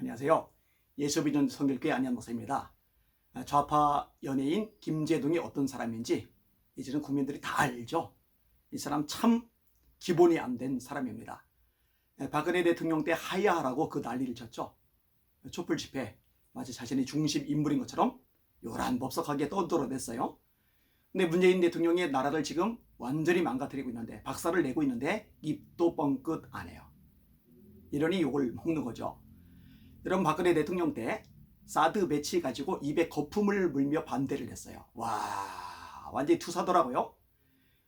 안녕하세요. 예수비전 성결교회 안현 목사입니다. 좌파 연예인 김제동이 어떤 사람인지 이제는 국민들이 다 알죠. 이 사람 참 기본이 안 된 사람입니다. 박근혜 대통령 때 하야하라고 그 난리를 쳤죠. 촛불 집회 마치 자신이 중심 인물인 것처럼 요란법석하게 떠들어댔어요. 근데 문재인 대통령이 나라를 지금 완전히 망가뜨리고 있는데, 박살을 내고 있는데 입도 뻥끗 안 해요. 이러니 욕을 먹는 거죠. 여러분, 박근혜 대통령 때 사드 배치 가지고 입에 거품을 물며 반대를 했어요. 와, 완전히 투사더라고요.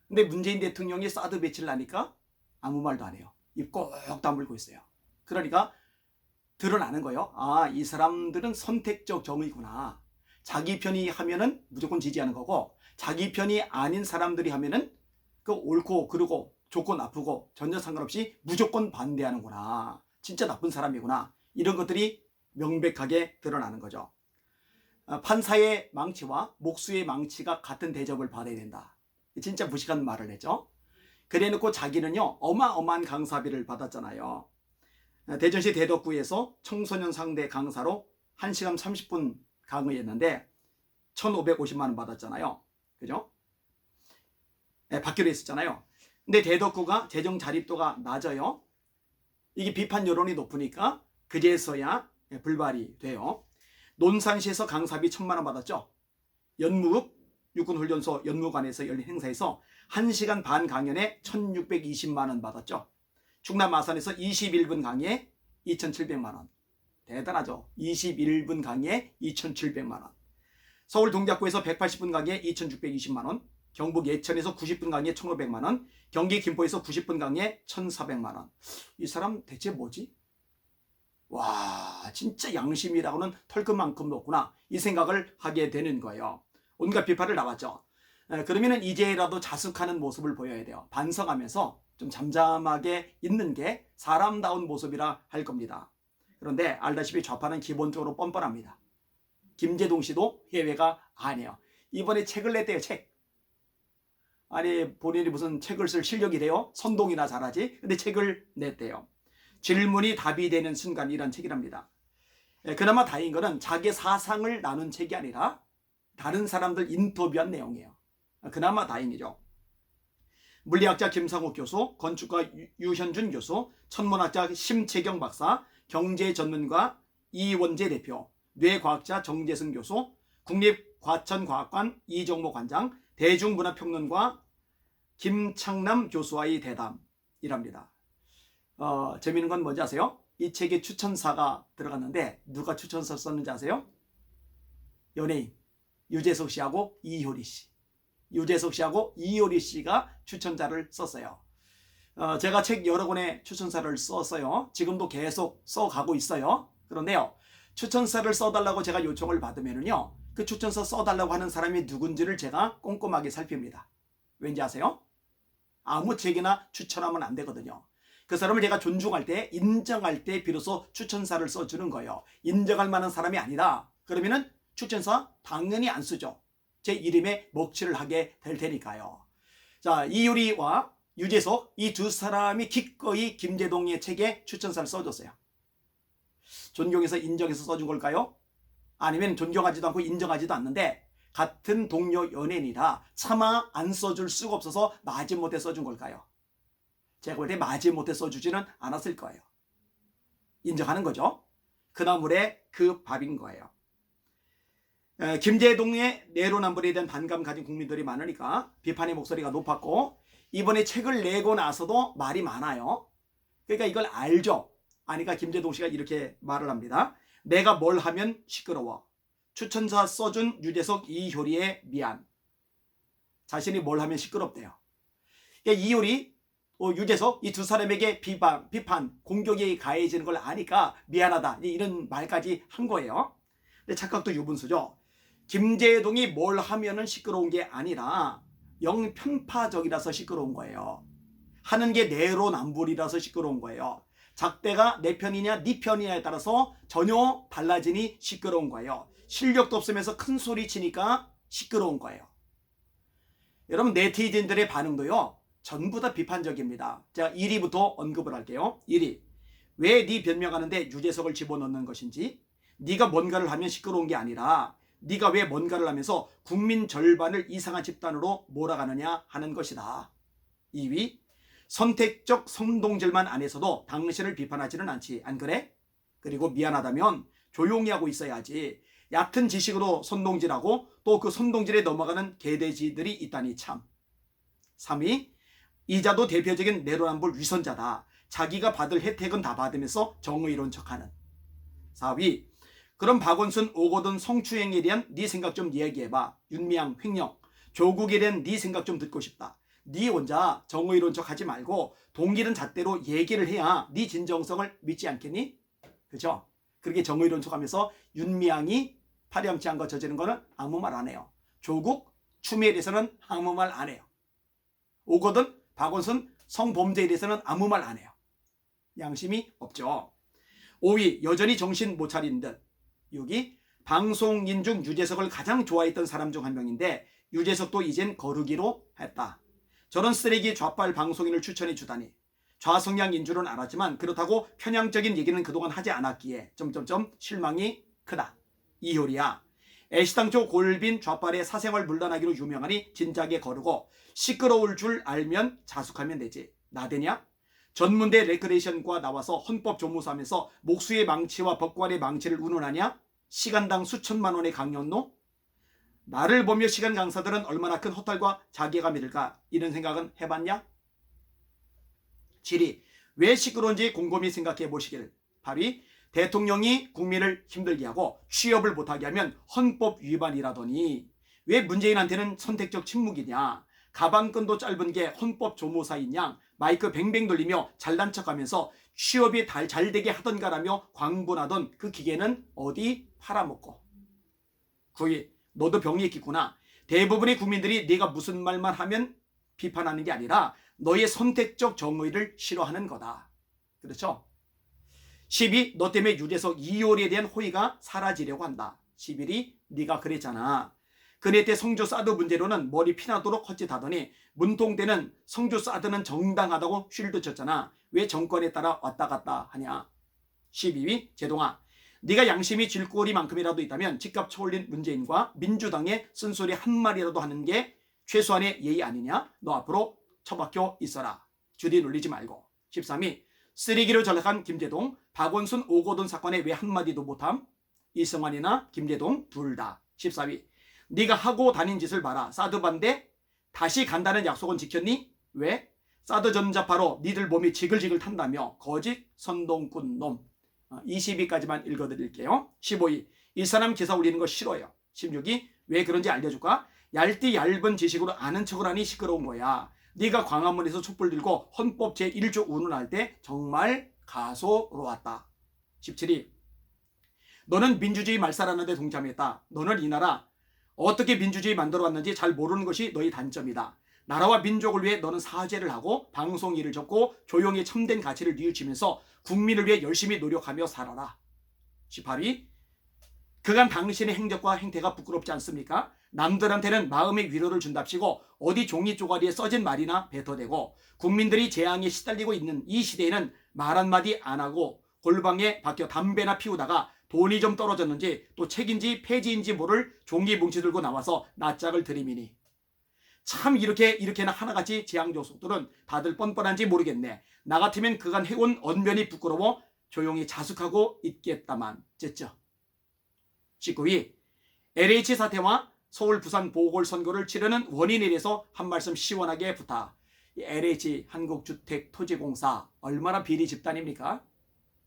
근데 문재인 대통령이 사드 배치를 하니까 아무 말도 안 해요. 입 꼭 다물고 있어요. 그러니까 드러나는 거예요. 아, 이 사람들은 선택적 정의구나. 자기 편이 하면은 무조건 지지하는 거고, 자기 편이 아닌 사람들이 하면은 그 옳고 그르고 좋고 나쁘고 전혀 상관없이 무조건 반대하는구나. 진짜 나쁜 사람이구나. 이런 것들이 명백하게 드러나는 거죠. 판사의 망치와 목수의 망치가 같은 대접을 받아야 된다. 진짜 무식한 말을 했죠. 그래놓고 자기는요, 어마어마한 강사비를 받았잖아요. 대전시 대덕구에서 청소년 상대 강사로 1시간 30분 강의했는데 1,550만 원 받았잖아요. 그죠? 받기로 했었잖아요. 근데 대덕구가 재정 자립도가 낮아요. 이게 비판 여론이 높으니까 그제서야 불발이 돼요. 논산시에서 강사비 1,000만 원 받았죠. 연무읍 육군훈련소 연무관에서 열린 행사에서 1시간 반 강연에 1,620만 원 받았죠. 충남 아산에서 21분 강의에 2,700만 원. 대단하죠. 21분 강의에 2,700만 원. 서울 동작구에서 180분 강의에 2,620만 원. 경북 예천에서 90분 강의에 1,500만 원. 경기 김포에서 90분 강의에 1,400만 원. 이 사람 대체 뭐지? 와, 진짜 양심이라고는 털끝만큼도 없구나. 이 생각을 하게 되는 거예요. 온갖 비판을 나왔죠. 그러면은 이제라도 자숙하는 모습을 보여야 돼요. 반성하면서 좀 잠잠하게 있는 게 사람다운 모습이라 할 겁니다. 그런데 알다시피 좌파는 기본적으로 뻔뻔합니다. 김제동 씨도 예외가 아니에요. 이번에 책을 냈대요, 책. 아니, 본인이 무슨 책을 쓸 실력이 돼요? 선동이나 잘하지? 근데 책을 냈대요. 질문이 답이 되는 순간, 이런 책이랍니다. 그나마 다행인 거는 자기 사상을 나눈 책이 아니라 다른 사람들 인터뷰한 내용이에요. 그나마 다행이죠. 물리학자 김상욱 교수, 건축가 유현준 교수, 천문학자 심채경 박사, 경제전문가 이원재 대표, 뇌과학자 정재승 교수, 국립과천과학관 이정모 관장, 대중문화평론가 김창남 교수와의 대담이랍니다. 재미있는 건 뭔지 아세요? 이 책에 추천사가 들어갔는데 누가 추천서 썼는지 아세요? 연예인 유재석 씨하고 이효리 씨. 유재석 씨하고 이효리 씨가 추천자를 썼어요. 제가 책 여러 권의 추천사를 썼어요. 지금도 계속 써가고 있어요. 그런데요, 추천사를 써달라고 제가 요청을 받으면요, 그 추천서 써달라고 하는 사람이 누군지를 제가 꼼꼼하게 살핍니다. 왠지 아세요? 아무 책이나 추천하면 안 되거든요. 그 사람을 제가 존중할 때, 인정할 때 비로소 추천사를 써주는 거예요. 인정할 만한 사람이 아니다 그러면은 추천사 당연히 안 쓰죠. 제 이름에 먹칠을 하게 될 테니까요. 자, 이효리와 유재석, 이 두 사람이 기꺼이 김제동의 책에 추천사를 써줬어요. 존경해서 인정해서 써준 걸까요? 아니면 존경하지도 않고 인정하지도 않는데 같은 동료 연예인이라 차마 안 써줄 수가 없어서 마지못해 써준 걸까요? 제가 볼 때 마지못해 써주지는 않았을 거예요. 인정하는 거죠. 그 나물에 그 밥인 거예요. 김제동의 내로남불에 대한 반감 가진 국민들이 많으니까 비판의 목소리가 높았고, 이번에 책을 내고 나서도 말이 많아요. 그러니까 이걸 알죠. 아니까 김제동 씨가 이렇게 말을 합니다. 내가 뭘 하면 시끄러워. 추천사 써준 유재석 이효리의 미안. 자신이 뭘 하면 시끄럽대요. 그러니까 이효리, 유재석, 이 두 사람에게 비판, 공격이 가해지는 걸 아니까 미안하다, 이런 말까지 한 거예요. 근데 착각도 유분수죠. 김제동이 뭘 하면은 시끄러운 게 아니라 영 편파적이라서 시끄러운 거예요. 하는 게 내로남불이라서 시끄러운 거예요. 작대가 내 편이냐 네 편이냐에 따라서 전혀 달라지니 시끄러운 거예요. 실력도 없으면서 큰 소리 치니까 시끄러운 거예요. 여러분, 네티즌들의 반응도요, 전부 다 비판적입니다. 제가 1위부터 언급을 할게요. 1위. 왜 네 변명하는데 유재석을 집어넣는 것인지, 네가 뭔가를 하면 시끄러운 게 아니라 네가 왜 뭔가를 하면서 국민 절반을 이상한 집단으로 몰아가느냐 하는 것이다. 2위, 선택적 선동질만 안 해서도 당신을 비판하지는 않지. 안 그래? 그리고 미안하다면 조용히 하고 있어야지. 얕은 지식으로 선동질하고 또 그 선동질에 넘어가는 개돼지들이 있다니 참. 3위, 이자도 대표적인 내로남불 위선자다. 자기가 받을 혜택은 다 받으면서 정의로운 척하는. 4위, 그럼 박원순 오거돈 성추행에 대한 네 생각 좀 이야기해봐. 윤미향 횡령, 조국에 대한 네 생각 좀 듣고 싶다. 네 혼자 정의로운 척하지 말고 동일은 잣대로 얘기를 해야 네 진정성을 믿지 않겠니? 그죠? 그렇게 정의로운 척하면서 윤미향이 파렴치한 거 저지른 거는 아무 말 안 해요. 조국 추미애에 대해서는 아무 말 안 해요. 오거돈 박원순 성범죄에 대해서는 아무 말 안 해요. 양심이 없죠. 5위, 여전히 정신 못 차린 듯. 6위, 방송인 중 유재석을 가장 좋아했던 사람 중 한 명인데 유재석도 이젠 거르기로 했다. 저런 쓰레기 좌빨 방송인을 추천해 주다니. 좌성향인 줄은 알았지만 그렇다고 편향적인 얘기는 그동안 하지 않았기에 실망이 크다. 이효리야, 애시당초 골빈 좌빨의 사생활 물러나기로 유명하니 진작에 거르고 시끄러울 줄 알면 자숙하면 되지. 나대냐? 전문대 레크레이션과 나와서 헌법 조무사하면서 목수의 망치와 법관의 망치를 운운하냐? 시간당 수천만 원의 강연로? 나를 보며 시간 강사들은 얼마나 큰 허탈과 자괴감일까? 이런 생각은 해봤냐? 7위, 왜 시끄러운지 곰곰이 생각해 보시길. 8위, 대통령이 국민을 힘들게 하고 취업을 못하게 하면 헌법 위반이라더니 왜 문재인한테는 선택적 침묵이냐? 가방끈도 짧은 게 헌법 조무사인 양 마이크 뱅뱅 돌리며 잘난 척하면서 취업이 잘 되게 하던가라며 광분하던 그 기계는 어디 팔아먹고. 9위, 너도 병이 있겠구나. 대부분의 국민들이 네가 무슨 말만 하면 비판하는 게 아니라 너의 선택적 정의를 싫어하는 거다. 그렇죠? 10위, 너 때문에 유재석 이효리에 대한 호의가 사라지려고 한다. 11위, 네가 그랬잖아. 그네 때 성주 사드 문제로는 머리 피나도록 헛짓하더니 문통 때는 성주 사드는 정당하다고 쉴드 쳤잖아. 왜 정권에 따라 왔다 갔다 하냐. 12위, 제동아, 네가 양심이 쥐꼬리만큼이라도 있다면 집값 쳐올린 문재인과 민주당의 쓴소리 한 마리라도 하는 게 최소한의 예의 아니냐. 너 앞으로 처박혀 있어라. 주디 놀리지 말고. 13위, 쓰레기로 전락한 김제동, 박원순 오거돈 사건에 왜 한마디도 못함? 이승환이나 김제동 둘 다. 14위, 네가 하고 다닌 짓을 봐라. 사드 반대 다시 간다는 약속은 지켰니? 왜? 사드 전자파로 니들 몸이 지글지글 탄다며 거짓 선동꾼 놈. 20위까지만 읽어드릴게요. 15위, 이 사람 기사 올리는 거 싫어요. 16위, 왜 그런지 알려줄까? 얇디 얇은 지식으로 아는 척을 하니 시끄러운 거야. 네가 광화문에서 촛불 들고 헌법 제1조 운운할 때 정말 가소로웠다. 17위, 너는 민주주의 말살하는데 동참했다. 너는 이 나라 어떻게 민주주의 만들어왔는지 잘 모르는 것이 너의 단점이다. 나라와 민족을 위해 너는 사죄를 하고 방송 일을 접고 조용히 참된 가치를 뉘우치면서 국민을 위해 열심히 노력하며 살아라. 18위, 그간 당신의 행적과 행태가 부끄럽지 않습니까? 남들한테는 마음의 위로를 준답시고 어디 종이 쪼가리에 써진 말이나 뱉어대고 국민들이 재앙에 시달리고 있는 이 시대에는 말 한마디 안 하고 골방에 박혀 담배나 피우다가 돈이 좀 떨어졌는지 또 책인지 폐지인지 모를 종이 뭉치 들고 나와서 낯짝을 들이미니. 참 이렇게나 하나같이 재앙조속들은 다들 뻔뻔한지 모르겠네. 나 같으면 그간 해온 언변이 부끄러워 조용히 자숙하고 있겠다만. 쨌죠. 19위, LH 사태와 서울 부산 보궐선거를 치르는 원인에 대해서 한 말씀 시원하게 부탁. LH 한국주택토지공사 얼마나 비리 집단입니까?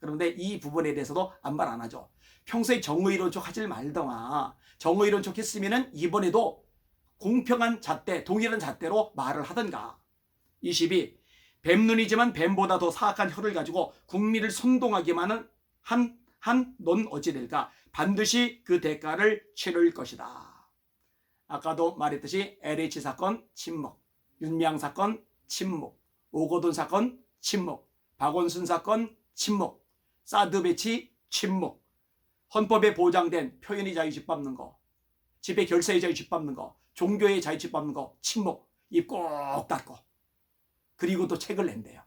그런데 이 부분에 대해서도 아무 말 안 하죠. 평소에 정의로운 척 하질 말던가. 정의로운 척 했으면 이번에도 공평한 잣대, 동일한 잣대로 말을 하던가. 22, 뱀눈이지만 뱀보다 더 사악한 혀를 가지고 국민을 선동하기만 한 넌 어찌 될까? 반드시 그 대가를 치를 것이다. 아까도 말했듯이 LH 사건 침묵, 윤미향 사건 침묵, 오거돈 사건 침묵, 박원순 사건 침묵, 사드 배치 침묵, 헌법에 보장된 표현의 자유 짓밟는 거, 집회 결사의 자유 짓밟는 거, 종교의 자유 짓밟는 거 침묵, 입 꼭 닫고. 그리고 또 책을 낸대요.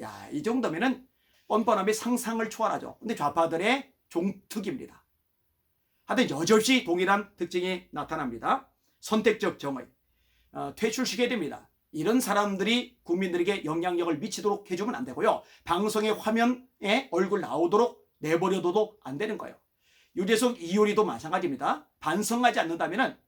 야, 이 정도면은 뻔뻔함이 상상을 초월하죠. 근데 좌파들의 종특입니다. 하여튼 여지없이 동일한 특징이 나타납니다. 선택적 정의, 퇴출시켜야 됩니다. 이런 사람들이 국민들에게 영향력을 미치도록 해주면 안 되고요. 방송의 화면에 얼굴 나오도록 내버려둬도 안 되는 거예요. 유재석, 이효리도 마찬가지입니다. 반성하지 않는다면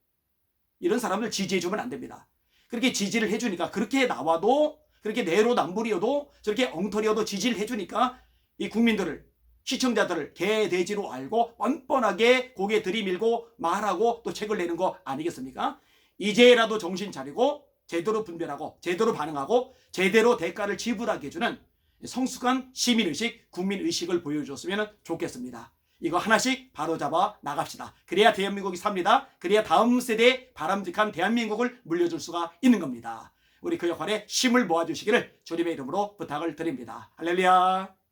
이런 사람들 지지해주면 안 됩니다. 그렇게 지지를 해주니까, 그렇게 나와도, 그렇게 내로남불이어도, 저렇게 엉터리여도 지지를 해주니까 이 국민들을, 시청자들을 개돼지로 알고 뻔뻔하게 고개 들이밀고 말하고 또 책을 내는 거 아니겠습니까? 이제라도 정신 차리고 제대로 분별하고 제대로 반응하고 제대로 대가를 지불하게 해주는 성숙한 시민의식, 국민의식을 보여줬으면 좋겠습니다. 이거 하나씩 바로잡아 나갑시다. 그래야 대한민국이 삽니다. 그래야 다음 세대에 바람직한 대한민국을 물려줄 수가 있는 겁니다. 우리 그 역할에 힘을 모아주시기를 주님의 이름으로 부탁을 드립니다. 할렐루야.